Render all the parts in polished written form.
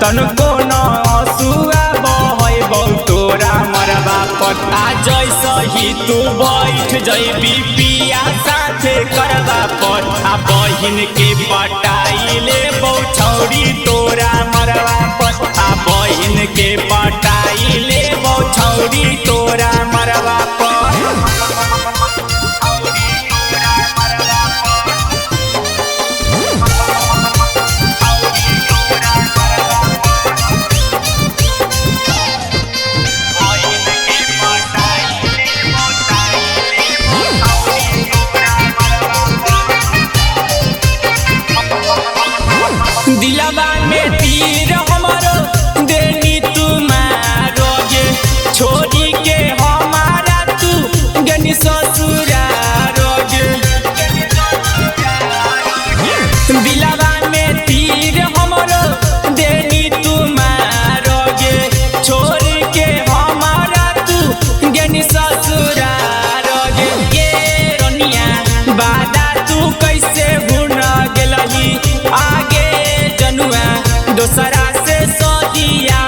तनको न हसुआ बहै बौ तोरा मरवा पर आ जैसा ही तू बैठ जैबी पिया साथे करवा पर आ बहिन के पटाई ले बौ छौरी तोरा मरवा पर आ बहिन के पटाई ले बौ छौरी तोरा मरवा पर। दिलवा में तीर हमारो देनी तुम्हारोगे छोड़ी के हमारा तू गनी ससुरारोगे। दिलवा में तीर हमारो देनी तुम्हारोगे छोड़ के हमारा तू गनी ससुरारोगे। ये रोनिया बादा तू कैसे भूल गेलही आगे दोसरा से सदिया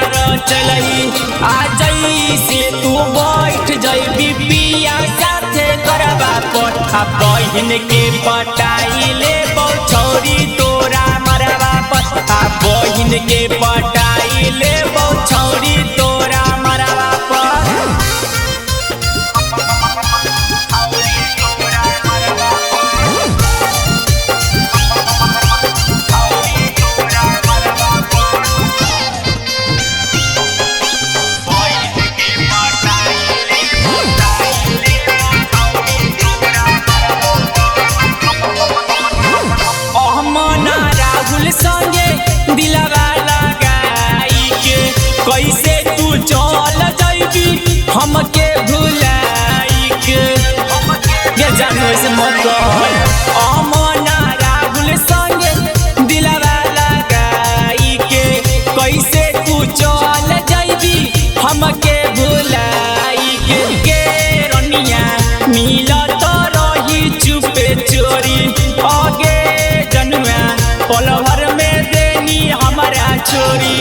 चलही आ जैसे तू बैठ जैबी पिया साथे करवा पर आ बहिन के पटाई ले बौ छौरी तोरा मरवा पर आ बहिन के पटाई ले बौ छौरी तोरा मरवा पर। संगे दिलवा लगाई के कैसे तू चल जैबी हमके भुलाई के ये जानो से मत अमना राहुल संगे दिलवा लगाई के कैसे तू चल जैबी हमके भुलाई के रनिया मिलत रही चुपे चोरी आगे जनुआ पलभर में देनी हमारा छोरी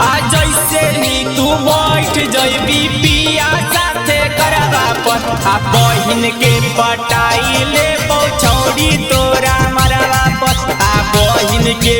आ जैसे ही तू बैठ जैबी पिया साथे करवा पर आ बहिन के पटाई ले बौ छौरी तोरा मरवा पर आ बहिन के